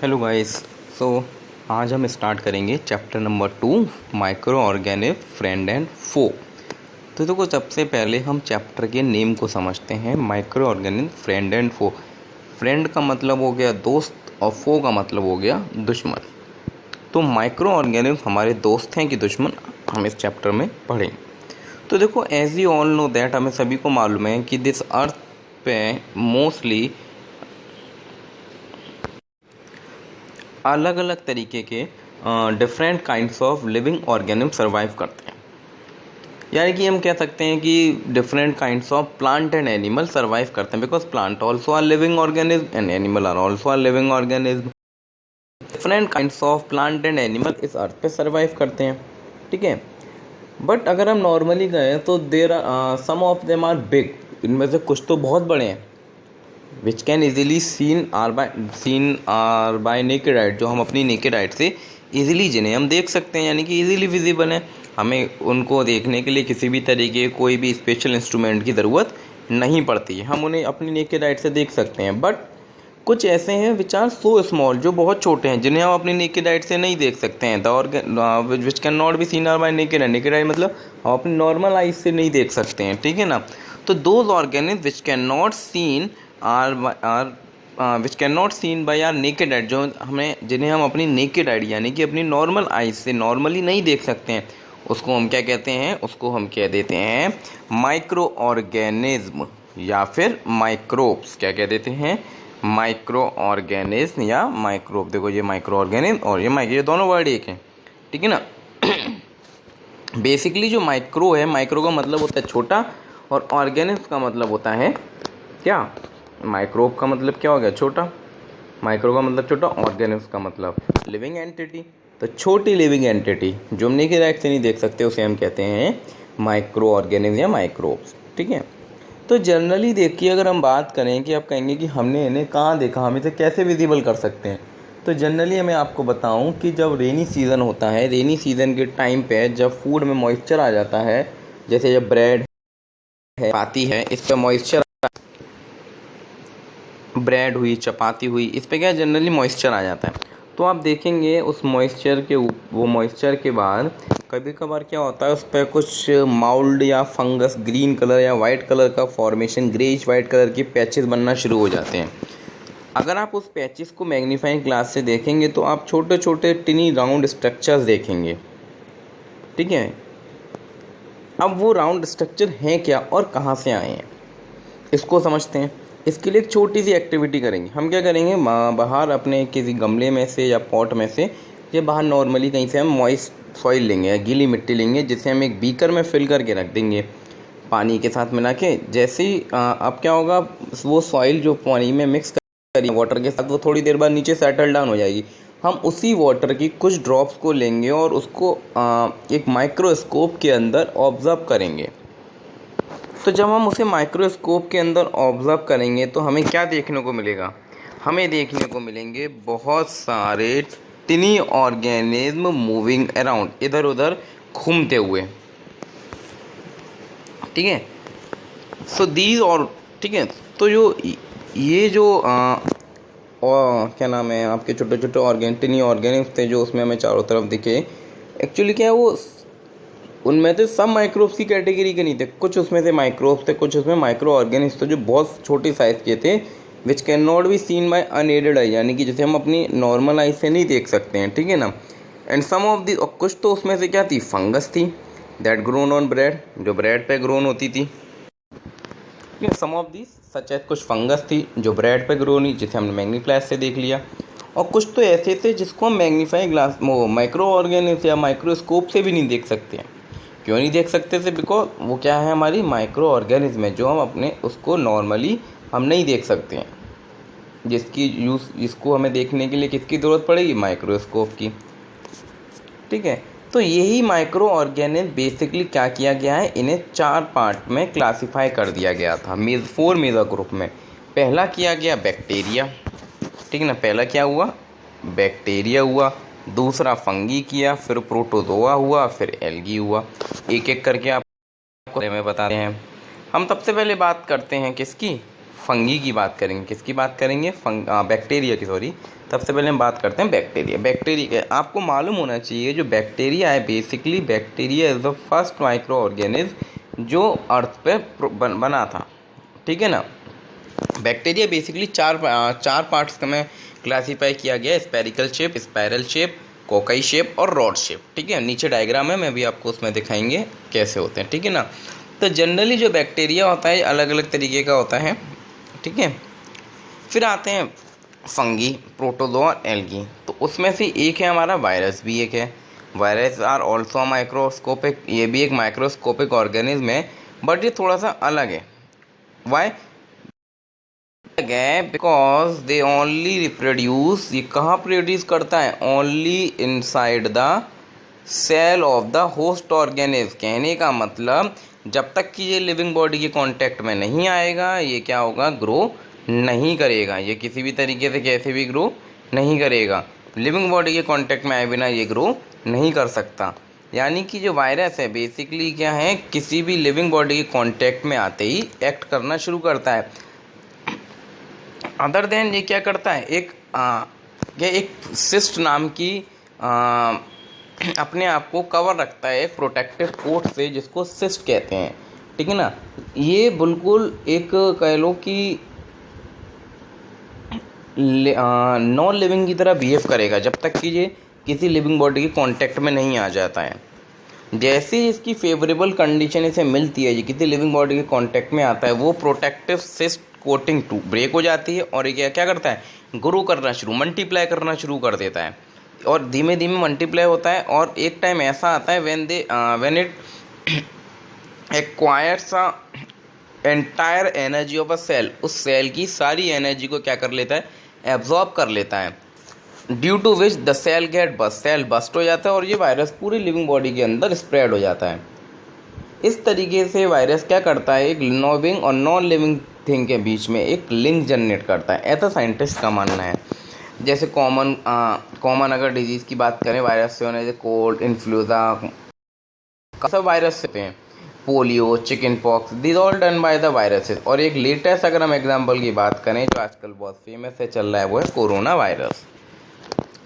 Hello guys. सो आज हम start करेंगे chapter number 2 micro organism friend and foe. तो देखो, सबसे पहले हम चैप्टर के नेम को समझते हैं। Micro organism friend and foe. Friend का मतलब हो गया दोस्त और फो का मतलब हो गया दुश्मन। तो माइक्रो ऑर्गेनिज्म हमारे दोस्त हैं कि दुश्मन, हम इस चैप्टर में पढ़ेंगे। तो देखो, as you all know that, हमें सभी को मालूम है कि दिस अर्थ पे मोस्टली अलग अलग तरीके के different kinds of living organism survive करते हैं। यानी कि हम कह सकते हैं कि different kinds of plant and animal survive करते हैं, because plant also are living organism and animal are also are living organism. Different kinds of plant and animal इस अर्थ पे सर्वाइव करते हैं, ठीक है। बट अगर हम नॉर्मली गए तो there some of them are big, इनमें से कुछ तो बहुत बड़े हैं, which can easily seen are by naked eye, जो हम अपनी नेकेड आइट से ईजिली जिन्हें हम देख सकते हैं, यानी कि ईजिली विजिबल है। हमें उनको देखने के लिए किसी भी तरीके कोई भी स्पेशल इंस्ट्रूमेंट की ज़रूरत नहीं पड़ती है, हम उन्हें अपनी नेकेड आइट से देख सकते हैं। बट कुछ ऐसे हैं विच आर सो स्मॉल, जो बहुत छोटे हैं, जिन्हें हम अपनी नेकेड आइट से नहीं देख सकते हैं। The which can not be seen are by naked eye, naked eye मतलब हम अपनी नॉर्मल आइज से नहीं देख सकते हैं, ठीक है ना। तो those organism which can not seen which can not seen by are naked eye, जो जिन्हें हम अपनी नेकेड आइट यानी कि अपनी नॉर्मल आइज से नॉर्मली नहीं देख सकते हैं, उसको हम क्या कहते हैं, उसको हम कह देते हैं माइक्रो ऑर्गेनिज्म या फिर माइक्रोब्स। क्या कह देते हैं? माइक्रो ऑर्गेनिज्म या माइक्रोब। देखो, ये माइक्रो ऑर्गेनिज्म और ये दोनों वर्ड एक हैं, ठीक है ना। बेसिकली जो माइक्रो है, माइक्रो का मतलब होता है छोटा और ऑर्गेनिज्म का मतलब होता है क्या? माइक्रोब का मतलब क्या हो गया? छोटा। माइक्रो का मतलब छोटा, ऑर्गेनिज्म का मतलब लिविंग एंटिटी। तो छोटी लिविंग एंटिटी जो हम नेकेड आइज से नहीं देख सकते, उसे हम कहते हैं माइक्रो ऑर्गेनिज्म या माइक्रोब्स, ठीक है। तो जनरली देखिए, अगर हम बात करें कि आप कहेंगे कि हमने इन्हें कहाँ देखा, हम इसे कैसे विजिबल कर सकते हैं, तो जनरली मैं आपको बताऊं कि जब रेनी सीज़न होता है, रेनी सीज़न के टाइम पे जब फूड में मॉइस्चर आ जाता है, जैसे जब ब्रेड है, चपाती है, इस पर मॉइस्चर, ब्रेड हुई, चपाती हुई, इस पे क्या जनरली मॉइस्चर आ जाता है। तो आप देखेंगे उस मॉइस्चर के वो मॉइस्चर के बाद कभी कभार क्या होता है, उस पर कुछ माउल्ड या फंगस, ग्रीन कलर या वाइट कलर का फॉर्मेशन, ग्रेइश वाइट कलर के पैचेस बनना शुरू हो जाते हैं। अगर आप उस पैचेस को मैग्नीफाइंग ग्लास से देखेंगे तो आप छोटे छोटे टिनी राउंड स्ट्रक्चर्स देखेंगे, ठीक है। अब वो राउंड स्ट्रक्चर हैं क्या और कहाँ से आए हैं, इसको समझते हैं। इसके लिए एक छोटी सी एक्टिविटी करेंगे। हम क्या करेंगे, बाहर अपने किसी गमले में से या पॉट में से या बाहर नॉर्मली कहीं से हम मॉइस्ट सॉइल लेंगे या गीली मिट्टी लेंगे, जिसे हम एक बीकर में फिल करके रख देंगे पानी के साथ मिला के। जैसे ही अब क्या होगा, वो सॉइल जो पानी में मिक्स करेंगे वाटर के साथ, वो थोड़ी देर बाद नीचे सेटल डाउन हो जाएगी। हम उसी वाटर की कुछ ड्रॉप्स को लेंगे और उसको एक माइक्रोस्कोप के अंदर ऑब्जर्व करेंगे। तो जब हम उसे माइक्रोस्कोप के अंदर ऑब्जर्व करेंगे तो हमें क्या देखने को मिलेगा? हमें देखने को मिलेंगे बहुत सारे टिनी ऑर्गेनिज्म मूविंग अराउंड, इधर उधर घूमते हुए, ठीक है। सो दीज और, ठीक है। तो जो ये जो क्या नाम है, आपके छोटे छोटे टिनी ऑर्गेनिज्म थे जो उसमें हमें चारों तरफ दिखे, एक्चुअली क्या है, वो उनमें से सब माइक्रोब्स की कैटेगरी के नहीं थे, कुछ उसमें से माइक्रोब्स थे, कुछ उसमें माइक्रो ऑर्गेनिज्म थे जो बहुत छोटी साइज़ के थे, which can not be seen by unaided eye, यानी कि जिसे हम अपनी नॉर्मल आई से नहीं देख सकते हैं, ठीक है ना। एंड सम ऑफ दी, और कुछ तो उसमें से क्या थी, फंगस थी, दैट ग्रोन ऑन ब्रेड, जो ब्रेड पे ग्रोन होती थी। सम ऑफ दी सच एज, कुछ फंगस थी जो ब्रेड पे ग्रो हुई, जिसे हमने मैग्नीफ्लाई से देख लिया। और कुछ तो ऐसे थे जिसको हम मैग्नीफाइंग ग्लास, माइक्रो ऑर्गेनिज्म या माइक्रोस्कोप से भी नहीं देख सकते हैं। क्यों नहीं देख सकते थे? बिकॉज वो क्या है, हमारी माइक्रो ऑर्गेनिज्म है, जो हम अपने उसको नॉर्मली हम नहीं देख सकते हैं, जिसको हमें देखने के लिए किसकी ज़रूरत पड़ेगी? माइक्रोस्कोप की, ठीक है। तो यही माइक्रो ऑर्गेनिज्म बेसिकली क्या किया गया है, इन्हें 4 पार्ट में क्लासिफाई कर दिया गया था, 4 मेजर ग्रुप में। पहला किया गया बैक्टीरिया, ठीक है ना, पहला क्या हुआ, बैक्टीरिया हुआ, दूसरा फंगी किया, फिर प्रोटोजोआ हुआ, फिर एल्गी हुआ। एक एक करके आपको मैं बताते हैं। हम सबसे पहले बात करते हैं किसकी? फंगी की बात करेंगे। किसकी बात करेंगे? बैक्टीरिया की, सॉरी। सबसे पहले हम बात करते हैं बैक्टीरिया। बैक्टीरिया आपको मालूम होना चाहिए, जो बैक्टीरिया है basically bacteria is the first micro organism जो अर्थ पे बना था, ठीक है ना। बैक्टीरिया बेसिकली चार पार्ट्स में क्लासीफाई किया गया है, spherical shape, spiral shape, cocci shape और रॉड शेप, ठीक है। नीचे डायग्राम है, मैं भी आपको उसमें दिखाएंगे कैसे होते हैं, ठीक है ना। तो जनरली जो बैक्टीरिया होता है अलग अलग तरीके का होता है, ठीक है। फिर आते हैं फंगी, प्रोटोजोआ और एल्गी। तो उसमें से एक है हमारा वायरस, भी एक है। वायरस आर ऑल्सो माइक्रोस्कोपिक, ये भी एक माइक्रोस्कोपिक ऑर्गेनिज्म है, बट ये थोड़ा सा अलग है। वाई है? बिकॉज दे ओनली रिप्रोड्यूस, ये कहाँ प्रोड्यूस करता है? Only inside the cell of the host organism. कहने का मतलब जब तक कि ये लिविंग बॉडी के कांटेक्ट में नहीं आएगा, ये क्या होगा? ग्रो नहीं करेगा। ये किसी भी तरीके से कैसे भी ग्रो नहीं करेगा। लिविंग बॉडी के कांटेक्ट में आए बिना ये ग्रो नहीं कर सकता। यानी कि जो वायरस है बेसिकली क्या है? किसी भी लिविंग बॉडी के कांटेक्ट में आते ही एक्ट करना शुरू करता है। अदर देन ये क्या करता है? एक सिस्ट नाम की अपने आप को कवर रखता है एक प्रोटेक्टिव कोट से, जिसको सिस्ट कहते हैं, ठीक है ना। ये बिल्कुल एक कह लो कि नॉन लिविंग की तरह बिहेव करेगा जब तक कि ये किसी लिविंग बॉडी के कांटेक्ट में नहीं आ जाता है। जैसे ही इसकी फेवरेबल कंडीशन इसे मिलती है, ये किसी लिविंग बॉडी के कांटेक्ट में आता है, वो protective cyst coating to break हो जाती है और ये क्या करता है? ग्रो करना शुरू, मल्टीप्लाई करना शुरू कर देता है और धीमे धीमे मल्टीप्लाई होता है। और एक टाइम ऐसा आता है when it acquires entire energy of a cell, उस सेल की सारी एनर्जी को क्या कर लेता है? एब्जॉर्ब कर लेता है। Due to which the cell get burst, cell burst हो जाता है और ये वायरस पूरी लिविंग बॉडी के अंदर स्प्रेड हो जाता है। इस तरीके से वायरस क्या करता है? एक लिविंग और नॉन लिविंग थिंग के बीच में एक लिंक जनरेट करता है, ऐसा साइंटिस्ट का मानना है। जैसे कॉमन अगर डिजीज़ की बात करें वायरस से होने, जैसे कोल्ड, इन्फ्लुएंजा, सब वायरस से होते हैं। Polio, chicken pox, this all done by the viruses. और एक लेटेस्ट अगर हम एग्जांपल की बात करें जो आजकल बहुत फेमस है, चल रहा है, वो है corona virus.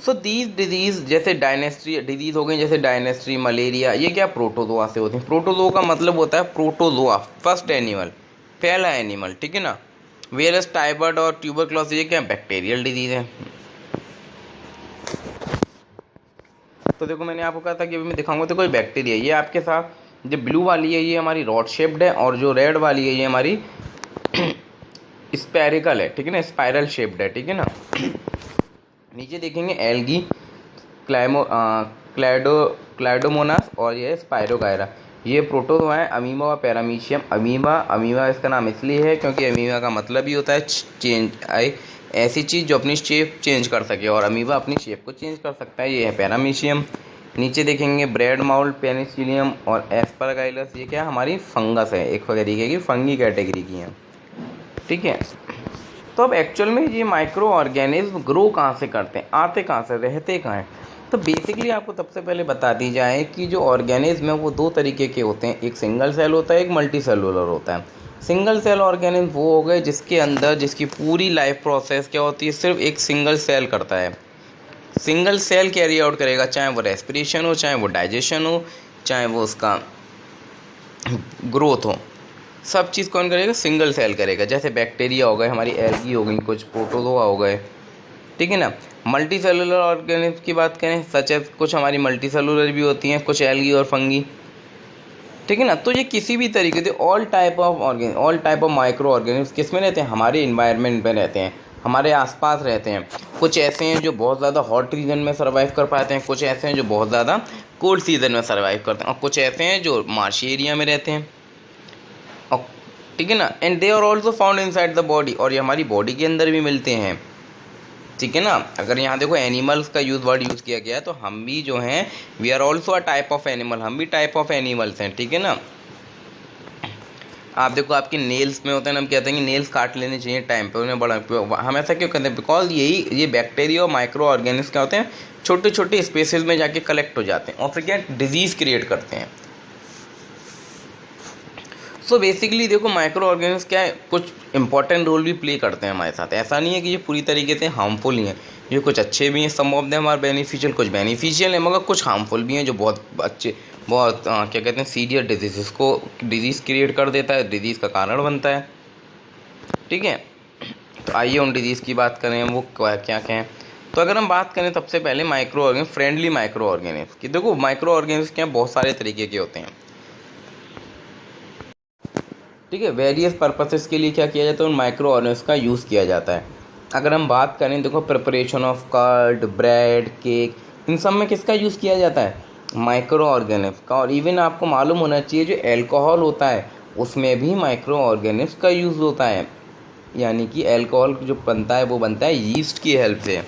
So these disease जैसे डायनेस्ट्री डिजीज़ हो गई, जैसे डायनेस्ट्री, मलेरिया, ये क्या प्रोटोजोआ से होती है। प्रोटोजोआ का मतलब होता है प्रोटोजोआ, फर्स्ट एनिमल, पहला एनिमल, ठीक है ना। वेयरस टाइफाइड और ट्यूबरक्लोसिस ये क्या बैक्टीरियल डिजीज़ है। तो देखो मैंने आपको कहा था कि अभी मैं दिखाऊंगा तो कोई बैक्टीरिया, ये आपके साथ जो ब्लू वाली है ये हमारी रॉड शेप्ड है और जो रेड वाली है ये हमारी स्पेरिकल है, ठीक है ना, स्पाइरल शेप्ड है, ठीक है ना। नीचे देखेंगे एल्गी, क्लैडोमोनास और ये स्पायरोगायरा, ये प्रोटोजोआ है। अमीबा व पैरामीशियम, अमीबा इसका नाम इसलिए है क्योंकि अमीबा का मतलब ही होता है चेंज, ऐसी चीज़ जो अपनी शेप चेंज कर सके, और अमीबा अपनी शेप को चेंज कर सकता है, ये है पैरामीशियम। नीचे देखेंगे ब्रेड माउल्ट, पेनिसिलियम और एस्परगाइलस, ये क्या हमारी फंगस है, एक तरीके की फंगी कैटेगरी की है, ठीक है। तो अब एक्चुअल में ये माइक्रो ऑर्गेनिज्म ग्रो कहाँ से करते हैं, आते कहाँ से, रहते कहाँ हैं। तो बेसिकली आपको सबसे पहले बता दी जाए कि जो ऑर्गेनिज्म है वो दो तरीके के होते हैं, एक सिंगल सेल होता है, एक मल्टी सेलुलर होता है। सिंगल सेल ऑर्गेनिज्म वो हो गए जिसके अंदर जिसकी पूरी लाइफ प्रोसेस क्या होती है, सिर्फ एक सिंगल सेल करता है। सिंगल सेल कैरी आउट करेगा, चाहे वो रेस्पिरेशन हो, चाहे वो डाइजेशन हो, चाहे वो उसका ग्रोथ हो, सब चीज़ कौन करेगा? सिंगल सेल करेगा। जैसे बैक्टीरिया हो गए, हमारी एल्गी हो गई, कुछ प्रोटोजोआ हो गए, ठीक है ना। मल्टी सेलुलर ऑर्गेनिज्म की बात करें, सच एज कुछ हमारी मल्टी सेलुलर भी होती हैं, कुछ एल्गी और फंगी, ठीक है ना। तो ये किसी भी तरीके से all type of micro organism किस में रहते हैं? हमारे इन्वायरमेंट में रहते हैं, हमारे आसपास रहते हैं। कुछ ऐसे हैं जो बहुत ज़्यादा हॉट रीजन में सर्वाइव कर पाते हैं, कुछ ऐसे हैं जो बहुत ज़्यादा कोल्ड सीजन में सर्वाइव करते हैं, और कुछ ऐसे हैं जो मार्शी एरिया में रहते हैं, और ठीक है ना। And they are also found inside the body, और ये हमारी बॉडी के अंदर भी मिलते हैं, ठीक है ना। अगर यहाँ देखो एनिमल्स का वर्ड यूज़ किया गया है, तो हम भी जो हैं we are also a type of animal, हम भी टाइप ऑफ एनिमल्स हैं, ठीक है ना। आप देखो आपके नेल्स में होते हैं, हम कहते हैं कि नेल्स काट लेने चाहिए टाइम पे, उन्हें बड़ा, हम ऐसा क्यों कहते हैं? बिकॉज ये बैक्टीरिया और माइक्रो ऑर्गेनिज्म क्या होते हैं, छोटे छोटे स्पेसेस में जाके कलेक्ट हो जाते हैं और फिर क्या डिजीज़ क्रिएट करते हैं। सो बेसिकली देखो माइक्रो ऑर्गेनिज्म क्या है, कुछ इंपॉर्टेंट रोल भी प्ले करते हैं हमारे साथ। ऐसा नहीं है कि ये पूरी तरीके से हार्मफुल ही हैं, ये कुछ अच्छे भी हैं, सम ऑफ देम आर बेनिफिशियल, कुछ बेनिफिशियल हैं मगर कुछ हार्मफुल भी हैं जो बहुत अच्छे, बहुत क्या कहते हैं, सीरियस डिजीज़ क्रिएट कर देता है, डिजीज़ का कारण बनता है। ठीक है, तो आइए उन डिजीज़ की बात करें, वो क्या क्या हैं। तो अगर हम बात करें सबसे पहले micro organism, friendly micro organism की। देखो माइक्रो ऑर्गेनिज्म क्या बहुत सारे तरीके के होते हैं। ठीक है, वेरियस पर्पसेस के लिए क्या किया जाता है, उन माइक्रो ऑर्गेनिज्म का यूज़ किया जाता है। अगर हम बात करें, देखो preparation of curd, bread, cake, इन सब में किसका यूज़ किया जाता है, माइक्रो ऑर्गेनिज्म का। और इवन आपको मालूम होना चाहिए जो एल्कोहल होता है उसमें भी माइक्रो ऑर्गेनिज्म का यूज़ होता है, यानी कि एल्कोहल जो बनता है वो बनता है यीस्ट की हेल्प से।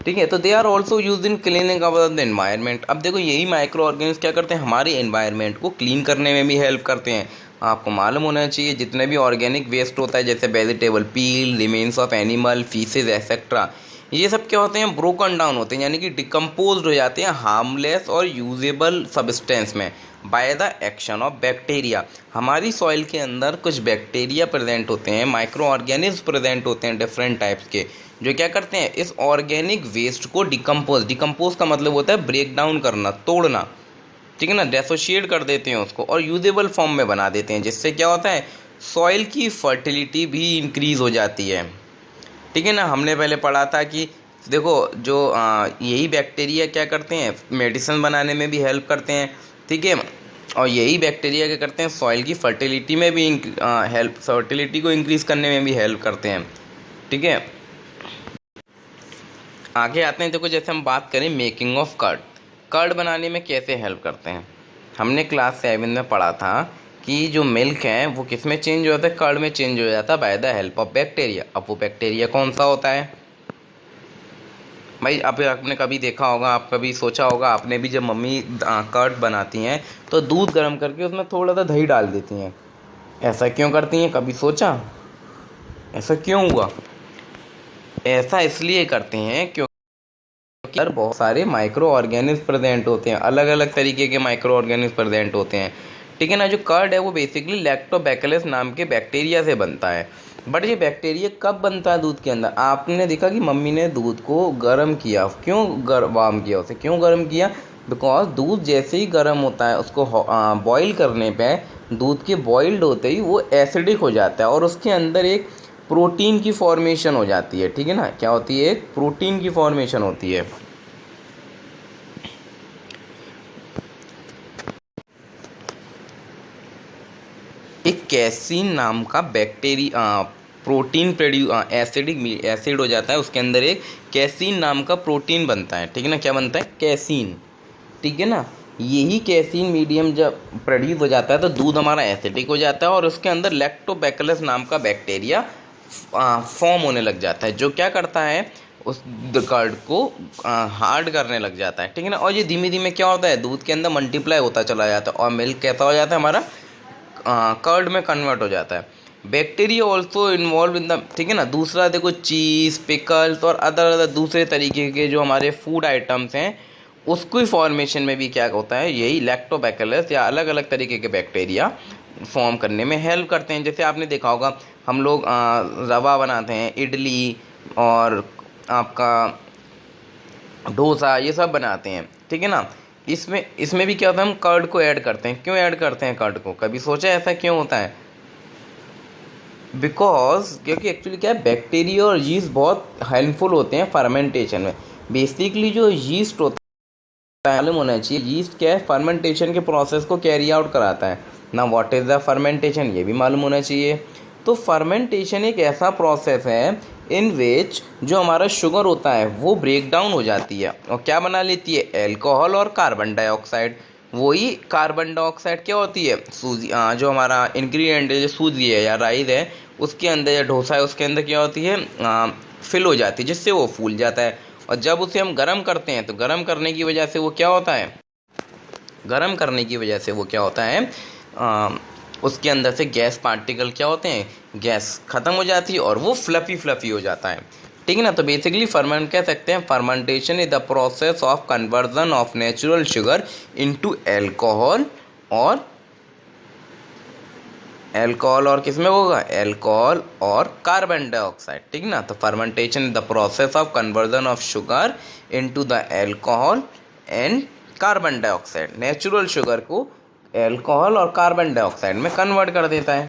ठीक है, तो they are also use in cleaning our the environment. अब देखो यही माइक्रो ऑर्गेनिज्म क्या करते हैं, हमारे एनवायरनमेंट को क्लीन करने में भी हेल्प करते हैं। आपको मालूम होना चाहिए जितने भी ऑर्गेनिक वेस्ट होता है, जैसे vegetable peel, remains of animal, faeces etcetera, ये सब क्या होते हैं, ब्रोकन डाउन होते हैं, यानी कि डिकम्पोज हो जाते हैं हार्मलेस और यूजेबल सब्सटेंस में by the action of bacteria. हमारी सॉइल के अंदर कुछ बैक्टीरिया प्रेजेंट होते हैं, माइक्रो ऑर्गेनिज्म प्रेजेंट होते हैं डिफरेंट टाइप्स के, जो क्या करते हैं, इस ऑर्गेनिक वेस्ट को डिकम्पोज का मतलब होता है ब्रेक डाउन करना, तोड़ना। ठीक है ना, डिसोशिएट कर देते हैं उसको और यूजेबल फॉर्म में बना देते हैं, जिससे क्या होता है, सॉइल की फर्टिलिटी भी इंक्रीज हो जाती है। ठीक है ना, हमने पहले पढ़ा था कि देखो जो यही बैक्टीरिया क्या करते हैं, मेडिसिन बनाने में भी हेल्प करते हैं। ठीक है, और यही बैक्टीरिया क्या करते हैं, सॉइल की फर्टिलिटी में भी फर्टिलिटी को इंक्रीज करने में भी हेल्प करते हैं। ठीक है, आगे आते हैं। देखो जैसे हम बात करें मेकिंग ऑफ कर्ड बनाने में कैसे हेल्प करते हैं, हमने क्लास 7 में पढ़ा था कि जो मिल्क है वो किस में चेंज हो जाता है, कर्ड में चेंज हो जाता है by the help of bacteria. अब वो बैक्टीरिया कौन सा होता है भाई, अब आपने कभी देखा होगा, आप कभी सोचा होगा, आपने भी जब मम्मी कर्ड बनाती हैं तो दूध गर्म करके उसमें थोड़ा सा दही डाल देती हैं। ऐसा क्यों करती हैं, कभी सोचा ऐसा क्यों हुआ? ऐसा इसलिए करते हैं क्योंकि बहुत सारे माइक्रो ऑर्गेनिज्म प्रेजेंट होते हैं, अलग अलग तरीके के माइक्रो ऑर्गेनिज्म प्रेजेंट होते हैं। ठीक है ना, जो कर्ड है वो बेसिकली लैक्टोबैसिलस नाम के बैक्टीरिया से बनता है। बट ये बैक्टीरिया कब बनता है दूध के अंदर, आपने देखा कि मम्मी ने दूध को गर्म किया, क्यों वार्म किया, उसे क्यों गर्म किया, बिकॉज दूध जैसे ही गर्म होता है उसको बॉईल करने पे दूध के बॉइल्ड होते ही वो एसिडिक हो जाता है और उसके अंदर एक प्रोटीन की फॉर्मेशन हो जाती है। ठीक है ना, क्या होती है, एक प्रोटीन की फॉर्मेशन होती है। एक कैसीन नाम का बैक्टीरिया प्रोटीन एसिड हो जाता है, उसके अंदर एक कैसीन नाम का प्रोटीन बनता है। ठीक है ना, क्या बनता है, कैसीन। ठीक है ना, यही कैसीन मीडियम जब प्रोड्यूस हो जाता है तो दूध हमारा एसिडिक हो जाता है और उसके अंदर लैक्टोबैसिलस नाम का बैक्टीरिया फॉर्म होने लग जाता है, जो क्या करता है, उस कर्ड को हार्ड करने लग जाता है। ठीक है ना, और ये धीमे धीमे क्या होता है, दूध के अंदर मल्टीप्लाई होता चला जाता है और मिल्क कैसा हो जाता है, हमारा कर्ड में कन्वर्ट हो जाता है। Bacteria also involve in the, ठीक है ना, दूसरा देखो चीज़, पिकल्स और अदर दूसरे तरीके के जो हमारे फूड आइटम्स हैं उसकी फॉर्मेशन में भी क्या होता है, यही लैक्टोबैसिलस या अलग अलग तरीके के बैक्टीरिया फॉर्म करने में हेल्प करते हैं। जैसे आपने देखा होगा हम लोग रवा बनाते हैं, इडली और आपका डोसा, ये सब बनाते हैं। ठीक है ना, इसमें भी क्या होता है, हम कर्ड को ऐड करते हैं। क्यों ऐड करते हैं कर्ड को, कभी सोचा ऐसा क्यों होता है? बिकॉज क्योंकि एक्चुअली क्या है, बैक्टीरिया और यीस्ट बहुत हेल्पफुल होते हैं फर्मेंटेशन में। बेसिकली जो यीस्ट होता है, मालूम होना चाहिए यीस्ट क्या है, फर्मेंटेशन के प्रोसेस को कैरी आउट कराता है ना। व्हाट इज़ द फर्मेंटेशन, ये भी मालूम होना चाहिए। तो फर्मेंटेशन एक ऐसा प्रोसेस है इन विच जो हमारा शुगर होता है वो ब्रेक डाउन हो जाती है और क्या बना लेती है, एल्कोहल और कार्बन डाइऑक्साइड। वही कार्बन डाइऑक्साइड क्या होती है, सूजी, जो हमारा इंग्रेडिएंट है, जो सूजी है या राइस है उसके अंदर, या डोसा है उसके अंदर क्या होती है, फिल हो जाती है, जिससे वो फूल जाता है। और जब उसे हम गर्म करते हैं तो गर्म करने की वजह से वो क्या होता है, उसके अंदर से गैस पार्टिकल क्या होते हैं, गैस ख़त्म हो जाती है और वो फ्लफ़ी हो जाता है। ठीक है ना, तो बेसिकली फर्मेंट कह सकते हैं, fermentation is the process of conversion of natural sugar into alcohol और एल्कोहल और किस में होगा, एल्कोहल और कार्बन डाइऑक्साइड, ठीक ना। तो fermentation is the process of conversion of sugar into the alcohol and carbon dioxide. Natural sugar को एल्कोहल और कार्बन डाइऑक्साइड में कन्वर्ट कर देता है।